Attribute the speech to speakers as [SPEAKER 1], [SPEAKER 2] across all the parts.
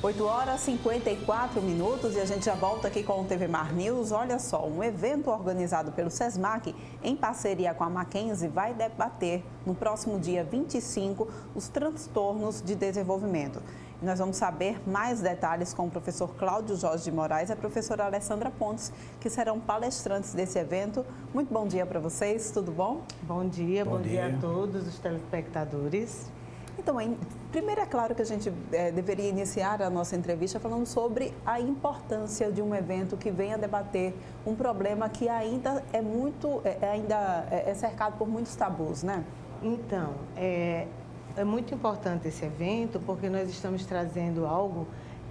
[SPEAKER 1] 8 horas e 54 minutos e a gente já volta aqui com o TV Mar News. Olha só, um evento organizado pelo SESMAC em parceria com a Mackenzie vai debater no próximo dia 25 os transtornos de desenvolvimento. E nós vamos saber mais detalhes com o professor Cláudio Jorge de Moraes e a professora Alessandra Pontes, que serão palestrantes desse evento. Muito bom dia para vocês, tudo bom?
[SPEAKER 2] Bom dia a todos os telespectadores.
[SPEAKER 1] Então, primeiro é claro que a gente deveria iniciar a nossa entrevista falando sobre a importância de um evento que venha debater um problema que ainda é cercado por muitos tabus, né?
[SPEAKER 2] Então, é muito importante esse evento porque nós estamos trazendo algo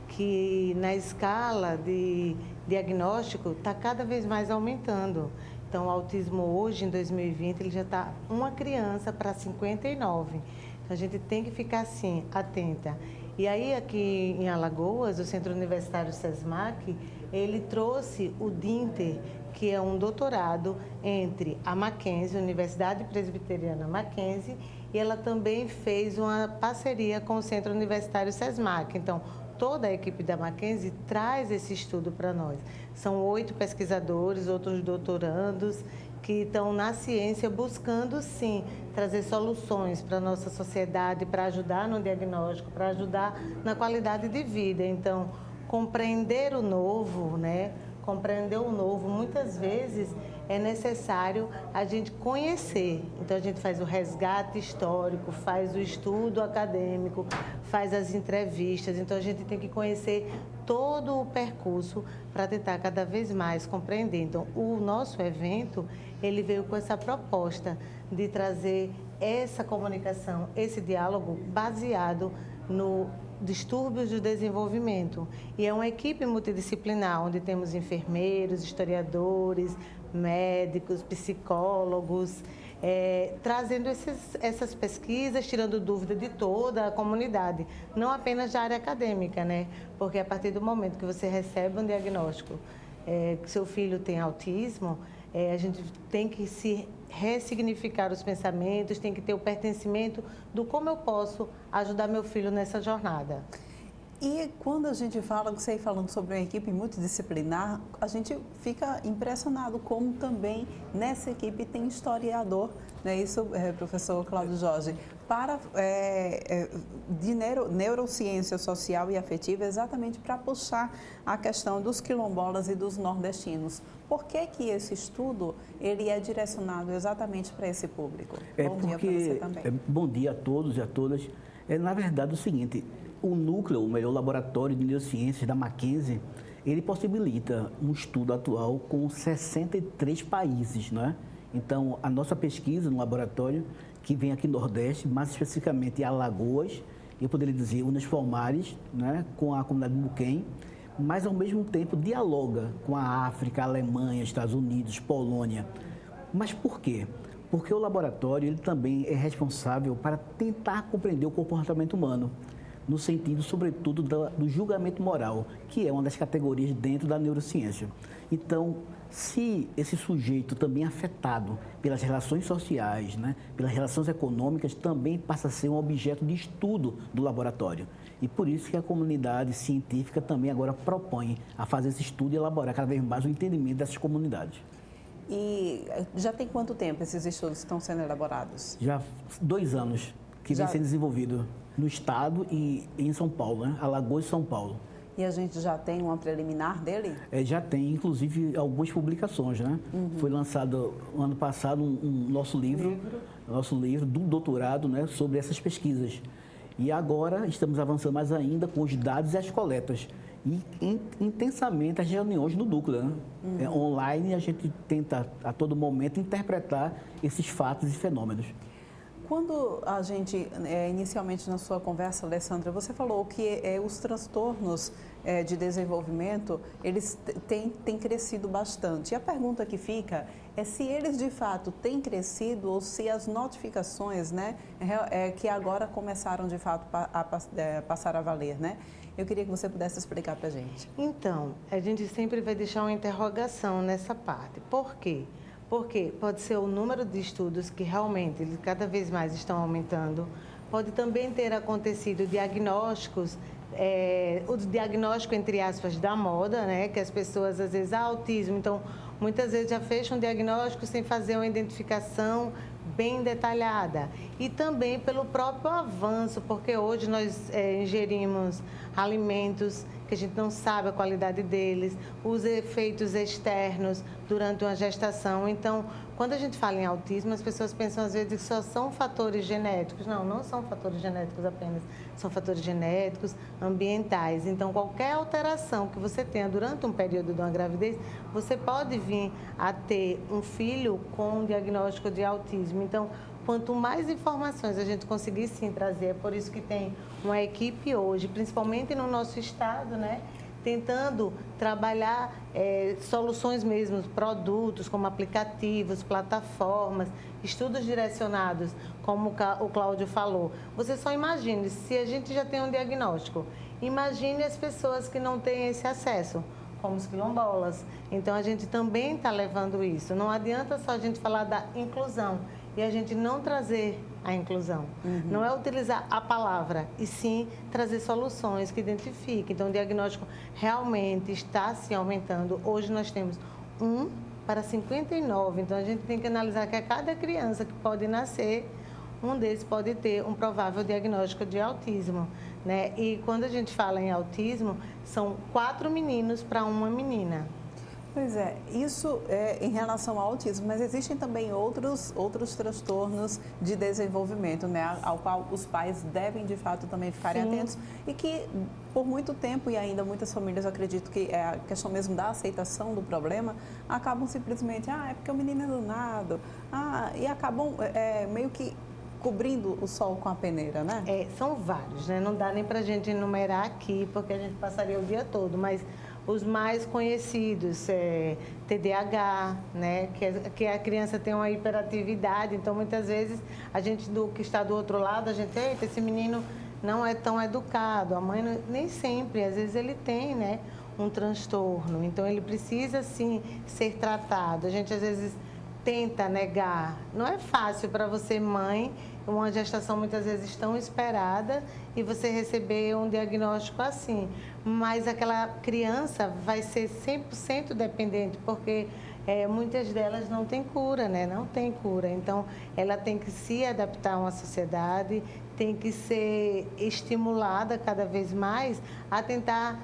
[SPEAKER 2] que na escala de diagnóstico está cada vez mais aumentando. Então, o autismo hoje, em 2020, ele já está uma criança para 59. A gente tem que ficar, assim, atenta. E aí, aqui em Alagoas, o Centro Universitário SESMAC, ele trouxe o DINTER, que é um doutorado entre a Mackenzie, a Universidade Presbiteriana Mackenzie, e ela também fez uma parceria com o Centro Universitário SESMAC. Então, toda a equipe da Mackenzie traz esse estudo para nós. São 8 pesquisadores, outros doutorandos, que estão na ciência buscando, sim, trazer soluções para a nossa sociedade, para ajudar no diagnóstico, para ajudar na qualidade de vida. Então, compreender o novo, né? Compreender o novo, muitas vezes é necessário a gente conhecer. Então, a gente faz o resgate histórico, faz o estudo acadêmico, faz as entrevistas. Então, a gente tem que conhecer todo o percurso para tentar cada vez mais compreender. Então, o nosso evento, ele veio com essa proposta de trazer essa comunicação, esse diálogo baseado no distúrbios do desenvolvimento. E é uma equipe multidisciplinar, onde temos enfermeiros, historiadores, médicos, psicólogos, trazendo essas pesquisas, tirando dúvida de toda a comunidade, não apenas da área acadêmica, né? Porque a partir do momento que você recebe um diagnóstico que seu filho tem autismo, a gente tem que se ressignificar os pensamentos, tem que ter o pertencimento do como eu posso ajudar meu filho nessa jornada.
[SPEAKER 1] E quando a gente fala, você falando sobre uma equipe multidisciplinar, a gente fica impressionado como também nessa equipe tem historiador, não é isso, professor Cláudio Jorge, de neurociência social e afetiva, exatamente para puxar a questão dos quilombolas e dos nordestinos. Por que esse estudo ele é direcionado exatamente para esse público? Bom dia para você também.
[SPEAKER 3] Bom dia a todos e a todas. Na verdade, o seguinte, o núcleo, o melhor laboratório de neurociências da Mackenzie, ele possibilita um estudo atual com 63 países, não é? Então, a nossa pesquisa no laboratório, que vem aqui no Nordeste, mais especificamente em Alagoas, eu poderia dizer Unas Palmares, né, com a comunidade de Muquem, mas ao mesmo tempo dialoga com a África, a Alemanha, Estados Unidos, Polônia. Mas por quê? Porque o laboratório ele também é responsável para tentar compreender o comportamento humano, no sentido, sobretudo, do julgamento moral, que é uma das categorias dentro da neurociência. Então, se esse sujeito também é afetado pelas relações sociais, né, pelas relações econômicas, também passa a ser um objeto de estudo do laboratório. E por isso que a comunidade científica também agora propõe a fazer esse estudo e elaborar cada vez mais o entendimento dessas comunidades.
[SPEAKER 1] E já tem quanto tempo esses estudos estão sendo elaborados?
[SPEAKER 3] Já 2 anos que vem sendo desenvolvido no estado e em São Paulo, né? Alagoas e São Paulo.
[SPEAKER 1] E a gente já tem uma preliminar dele?
[SPEAKER 3] Já tem, inclusive, algumas publicações, né? Uhum. Foi lançado ano passado nosso livro do doutorado, né, sobre essas pesquisas. E agora estamos avançando mais ainda com os dados e as coletas. E intensamente as reuniões no núcleo, né? Uhum. Online a gente tenta a todo momento interpretar esses fatos e fenômenos.
[SPEAKER 1] Quando a gente, inicialmente na sua conversa, Alessandra, você falou que os transtornos de desenvolvimento, eles têm crescido bastante. E a pergunta que fica é se eles de fato têm crescido ou se as notificações, né, que agora começaram de fato a passar a valer, né? Eu queria que você pudesse explicar para a gente.
[SPEAKER 2] Então, a gente sempre vai deixar uma interrogação nessa parte. Por quê? Porque pode ser o número de estudos que realmente eles cada vez mais estão aumentando, pode também ter acontecido diagnósticos o diagnóstico, entre aspas, da moda, né? Que as pessoas, às vezes, autismo, então, muitas vezes já fecham um diagnóstico sem fazer uma identificação bem detalhada. E também pelo próprio avanço, porque hoje nós ingerimos alimentos que a gente não sabe a qualidade deles, os efeitos externos durante uma gestação. Então, quando a gente fala em autismo, as pessoas pensam às vezes que só são fatores genéticos. Não, não são fatores genéticos apenas, são fatores genéticos, ambientais. Então, qualquer alteração que você tenha durante um período de uma gravidez, você pode vir a ter um filho com um diagnóstico de autismo. Então, quanto mais informações a gente conseguir sim trazer, é por isso que tem uma equipe hoje, principalmente no nosso estado, né? Tentando trabalhar soluções mesmo, produtos como aplicativos, plataformas, estudos direcionados, como o Cláudio falou. Você só imagine, se a gente já tem um diagnóstico, imagine as pessoas que não têm esse acesso, como os quilombolas. Então, a gente também está levando isso. Não adianta só a gente falar da inclusão e a gente não trazer a inclusão. Não é utilizar a palavra, e sim trazer soluções que identifiquem. Então, o diagnóstico realmente está se aumentando. Hoje nós temos 1 para 59. Então, a gente tem que analisar que a cada criança que pode nascer, um desses pode ter um provável diagnóstico de autismo, né? E quando a gente fala em autismo, são 4 meninos para uma menina.
[SPEAKER 1] Pois é, isso é em relação ao autismo, mas existem também outros transtornos de desenvolvimento, né, ao qual os pais devem, de fato, também ficarem atentos e que, por muito tempo, e ainda muitas famílias, eu acredito que é a questão mesmo da aceitação do problema, acabam simplesmente, é porque o menino é danado, e acabam meio que cobrindo o sol com a peneira, né?
[SPEAKER 2] São vários, né? Não dá nem pra gente enumerar aqui, porque a gente passaria o dia todo, mas os mais conhecidos, TDAH, né? Que a criança tem uma hiperatividade, então muitas vezes a gente que está do outro lado, a gente, eita, esse menino não é tão educado, a mãe nem sempre, às vezes ele tem, né, um transtorno, então ele precisa sim ser tratado. A gente às vezes tenta negar. Não é fácil para você, mãe, uma gestação muitas vezes tão esperada e você receber um diagnóstico assim. Mas aquela criança vai ser 100% dependente, porque muitas delas não têm cura, né? Não tem cura. Então, ela tem que se adaptar a uma sociedade, tem que ser estimulada cada vez mais a tentar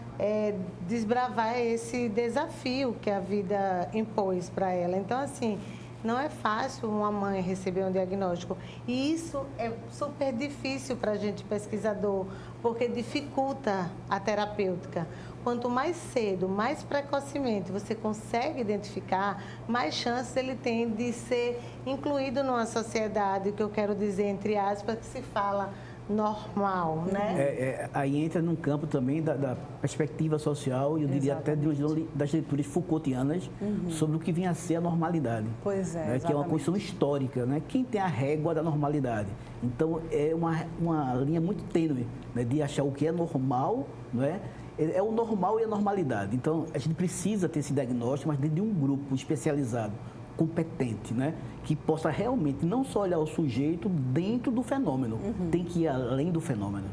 [SPEAKER 2] desbravar esse desafio que a vida impôs para ela. Então, assim, não é fácil uma mãe receber um diagnóstico. E isso é super difícil para a gente, pesquisador, porque dificulta a terapêutica. Quanto mais cedo, mais precocemente você consegue identificar, mais chances ele tem de ser incluído numa sociedade, que eu quero dizer, entre aspas, que se fala normal, né?
[SPEAKER 3] Aí entra num campo também da perspectiva social e eu diria até das leituras Foucaultianas sobre o que vinha a ser a normalidade.
[SPEAKER 1] Pois é,
[SPEAKER 3] né? Que é uma questão histórica, né? Quem tem a régua da normalidade? Então, é uma linha muito tênue, né? De achar o que é normal, não é? É o normal e a normalidade. Então, a gente precisa ter esse diagnóstico, mas dentro de um grupo especializado, competente, né? Que possa realmente não só olhar o sujeito dentro do fenômeno, tem que ir além do fenômeno.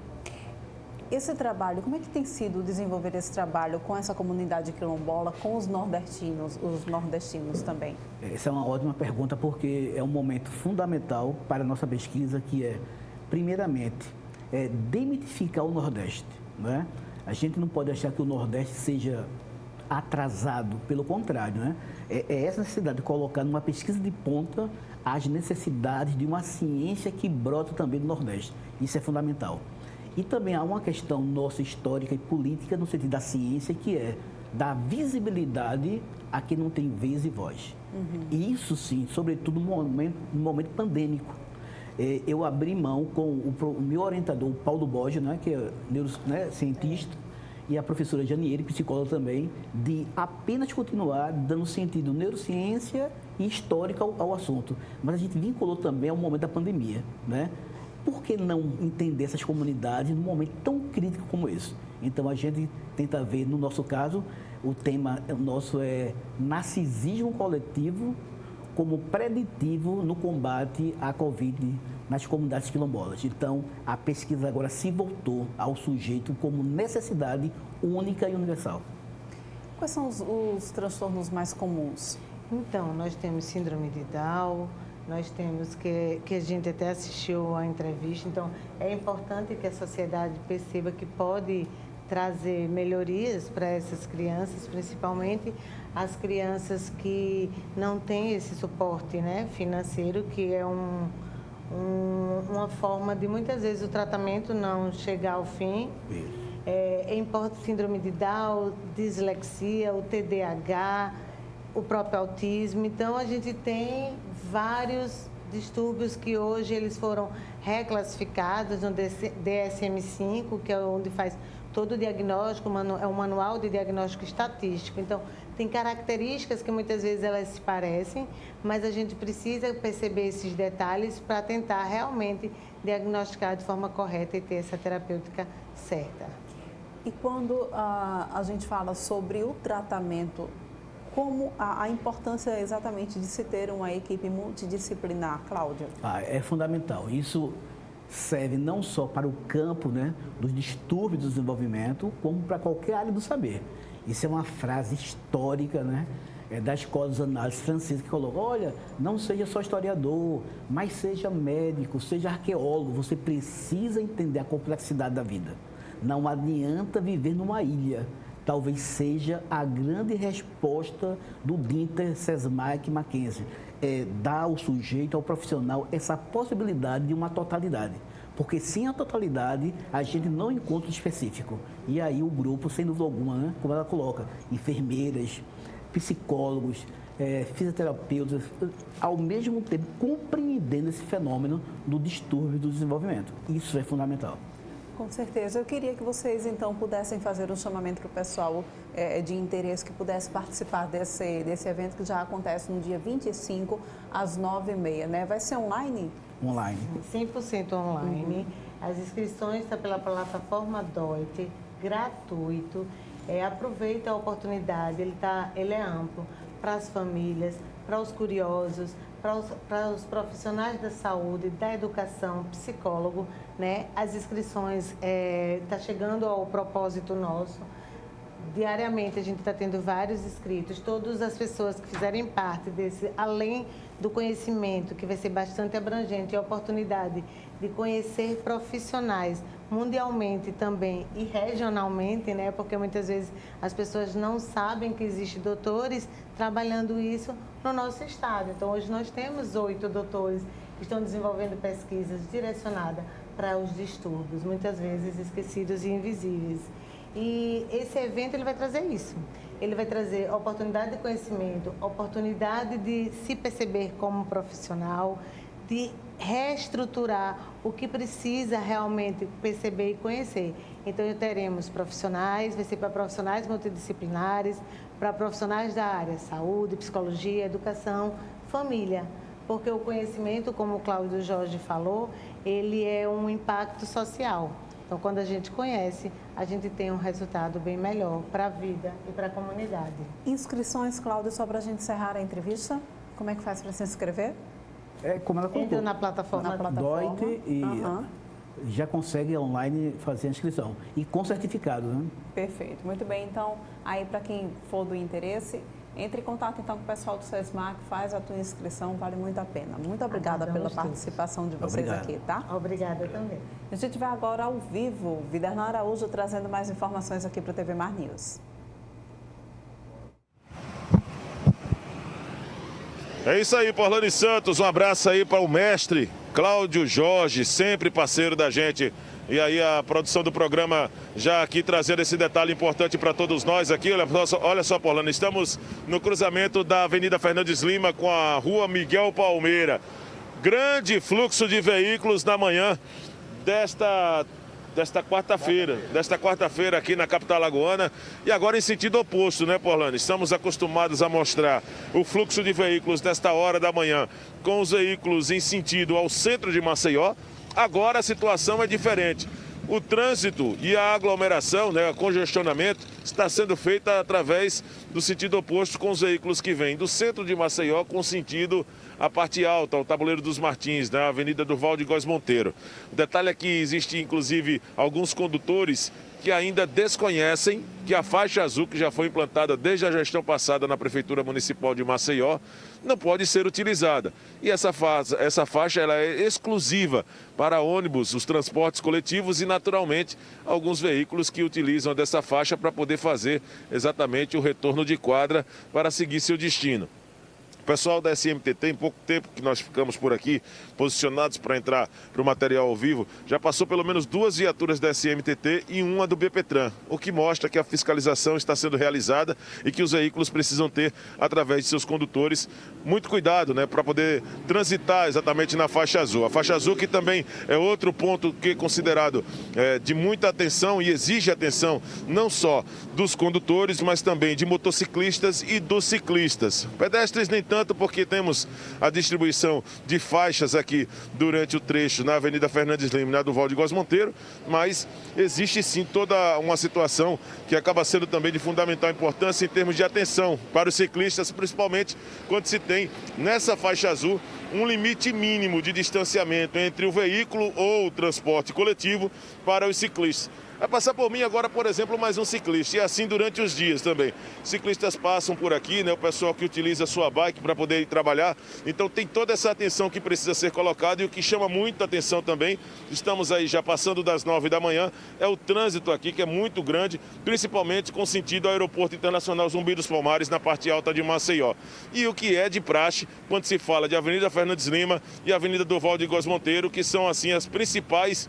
[SPEAKER 1] Esse trabalho, como é que tem sido desenvolver esse trabalho com essa comunidade quilombola, com os nordestinos também?
[SPEAKER 3] Essa é uma ótima pergunta, porque é um momento fundamental para a nossa pesquisa, que é, primeiramente, demitificar o Nordeste, né? A gente não pode achar que o Nordeste seja atrasado, pelo contrário, né? Essa necessidade de colocar numa pesquisa de ponta as necessidades de uma ciência que brota também do Nordeste. Isso é fundamental. E também há uma questão nossa histórica e política no sentido da ciência, que é dar visibilidade a quem não tem vez e voz. E isso sim, sobretudo no momento pandêmico. Eu abri mão com o meu orientador, o Paulo Borges, né, que é cientista, e a professora Janiele, psicóloga também, de apenas continuar dando sentido neurociência e histórica ao assunto. Mas a gente vinculou também ao momento da pandemia, né? Por que não entender essas comunidades num momento tão crítico como esse? Então, a gente tenta ver, no nosso caso, o tema nosso é narcisismo coletivo como preditivo no combate à Covid nas comunidades quilombolas. Então, a pesquisa agora se voltou ao sujeito como necessidade única e universal.
[SPEAKER 1] Quais são os transtornos mais comuns?
[SPEAKER 2] Então, nós temos síndrome de Down, nós temos que a gente até assistiu à entrevista, então é importante que a sociedade perceba que pode trazer melhorias para essas crianças, principalmente as crianças que não têm esse suporte, né, financeiro, que é uma forma de muitas vezes o tratamento não chegar ao fim. Importa síndrome de Down, dislexia, o TDAH, o próprio autismo. Então, a gente tem vários distúrbios que hoje eles foram reclassificados no DSM-5, que é onde faz todo o diagnóstico, é um manual de diagnóstico estatístico. Então, tem características que muitas vezes elas se parecem, mas a gente precisa perceber esses detalhes para tentar realmente diagnosticar de forma correta e ter essa terapêutica certa.
[SPEAKER 1] E quando a gente fala sobre o tratamento, como a importância exatamente de se ter uma equipe multidisciplinar, Cláudia?
[SPEAKER 3] É fundamental. Isso serve não só para o campo, né, dos distúrbios do desenvolvimento, como para qualquer área do saber. Isso é uma frase histórica, né, da Escola dos Análises francesa, que coloca: olha, não seja só historiador, mas seja médico, seja arqueólogo, você precisa entender a complexidade da vida. Não adianta viver numa ilha. Talvez seja a grande resposta do Dinter, Sesmac e Mackenzie. Dar ao sujeito, ao profissional, essa possibilidade de uma totalidade. Porque sem a totalidade, a gente não encontra o específico. E aí o grupo, sem dúvida alguma, né, como ela coloca, enfermeiras, psicólogos, fisioterapeutas, ao mesmo tempo compreendendo esse fenômeno do distúrbio do desenvolvimento. Isso é fundamental.
[SPEAKER 1] Com certeza. Eu queria que vocês, então, pudessem fazer um chamamento para o pessoal de interesse que pudesse participar desse evento que já acontece no dia 25, às 9h30, né? Vai ser online?
[SPEAKER 3] Online.
[SPEAKER 2] 100% online. As inscrições estão pela plataforma DOIT, gratuito. Aproveita a oportunidade, ele é amplo para as famílias, para os curiosos, para os profissionais da saúde, da educação, psicólogo, né? As inscrições tá chegando ao propósito nosso. Diariamente a gente está tendo vários inscritos. Todas as pessoas que fizerem parte desse, além do conhecimento, que vai ser bastante abrangente, e a oportunidade de conhecer profissionais mundialmente também e regionalmente, né? Porque muitas vezes as pessoas não sabem que existem doutores trabalhando isso no nosso estado. Então, hoje nós temos 8 doutores que estão desenvolvendo pesquisas direcionadas para os distúrbios, muitas vezes esquecidos e invisíveis. E esse evento ele vai trazer isso. Ele vai trazer oportunidade de conhecimento, oportunidade de se perceber como profissional, de reestruturar o que precisa realmente perceber e conhecer. Então, teremos profissionais, vai ser para profissionais multidisciplinares, para profissionais da área saúde, psicologia, educação, família. Porque o conhecimento, como o Cláudio Jorge falou, ele é um impacto social. Então, quando a gente conhece, a gente tem um resultado bem melhor para a vida e para a comunidade.
[SPEAKER 1] Inscrições, Cláudio, só para a gente encerrar a entrevista. Como é que faz para se inscrever?
[SPEAKER 3] Como ela colocou.
[SPEAKER 2] Entra na plataforma
[SPEAKER 3] DOIT e já consegue online fazer a inscrição. E com certificado, né?
[SPEAKER 1] Perfeito. Muito bem. Então, aí para quem for do interesse, entre em contato então com o pessoal do Sesmac, faz a tua inscrição, vale muito a pena. Muito obrigada pela participação de vocês aqui, tá?
[SPEAKER 2] Obrigada também.
[SPEAKER 1] A gente vai agora ao vivo, Viderlan Araújo trazendo mais informações aqui para o TV Mar News.
[SPEAKER 4] É isso aí, Porlane Santos, um abraço aí para o mestre Cláudio Jorge, sempre parceiro da gente. E aí a produção do programa já aqui trazendo esse detalhe importante para todos nós aqui. Olha só, Porlane, estamos no cruzamento da Avenida Fernandes Lima com a Rua Miguel Palmeira. Grande fluxo de veículos na manhã desta quarta-feira aqui na capital alagoana. E agora em sentido oposto, né, Porlane? Estamos acostumados a mostrar o fluxo de veículos nesta hora da manhã com os veículos em sentido ao centro de Maceió. Agora a situação é diferente. o trânsito e a aglomeração, né, o congestionamento, está sendo feita através do sentido oposto com os veículos que vêm do centro de Maceió com sentido a parte alta, o Tabuleiro dos Martins, na Avenida Durval de Góes Monteiro. O detalhe é que existe, inclusive, alguns condutores que ainda desconhecem que a faixa azul, que já foi implantada desde a gestão passada na Prefeitura Municipal de Maceió, não pode ser utilizada. E essa faixa ela é exclusiva para ônibus, os transportes coletivos e, naturalmente, alguns veículos que utilizam dessa faixa para poder fazer exatamente o retorno de quadra para seguir seu destino. O pessoal da SMTT, em pouco tempo que nós ficamos por aqui, posicionados para entrar para o material ao vivo, já passou pelo menos 2 viaturas da SMTT e uma do BPTran, o que mostra que a fiscalização está sendo realizada e que os veículos precisam ter, através de seus condutores, muito cuidado, né, para poder transitar exatamente na faixa azul. A faixa azul que também é outro ponto que é considerado de muita atenção e exige atenção não só dos condutores, mas também de motociclistas e dos ciclistas. Pedestres nem tanto, porque temos a distribuição de faixas aqui durante o trecho na Avenida Fernandes Lima e na Durval de Góes Monteiro, mas existe sim toda uma situação que acaba sendo também de fundamental importância em termos de atenção para os ciclistas, principalmente quando se tem nessa faixa azul um limite mínimo de distanciamento entre o veículo ou o transporte coletivo para os ciclistas. Vai passar por mim agora, por exemplo, mais um ciclista, e assim durante os dias também. Ciclistas passam por aqui, né? O pessoal que utiliza a sua bike para poder ir trabalhar. Então tem toda essa atenção que precisa ser colocada, e o que chama muita atenção também, estamos aí já passando das 9 da manhã, é o trânsito aqui, que é muito grande, principalmente com sentido ao Aeroporto Internacional Zumbi dos Palmares, na parte alta de Maceió. E o que é de praxe, quando se fala de Avenida Fernandes Lima e Avenida Durval de Góes Monteiro, que são assim os principais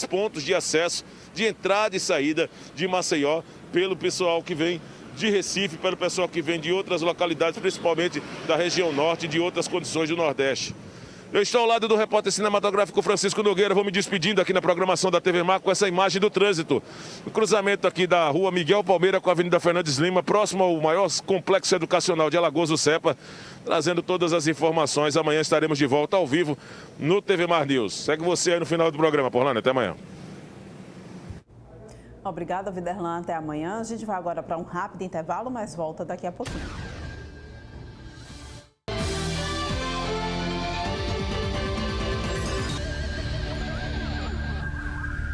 [SPEAKER 4] pontos de acesso, de entrada e saída de Maceió, pelo pessoal que vem de Recife, pelo pessoal que vem de outras localidades, principalmente da região norte e de outras condições do Nordeste. Eu estou ao lado do repórter cinematográfico Francisco Nogueira, vou me despedindo aqui na programação da TV Mar com essa imagem do trânsito. O cruzamento aqui da rua Miguel Palmeira com a Avenida Fernandes Lima, próximo ao maior complexo educacional de Alagoas, o CEPA, trazendo todas as informações. Amanhã estaremos de volta ao vivo no TV Mar News. Segue você aí no final do programa, Porlane, até amanhã.
[SPEAKER 1] Obrigada, Viderlan. Até amanhã. A gente vai agora para um rápido intervalo, mas volta daqui a pouquinho.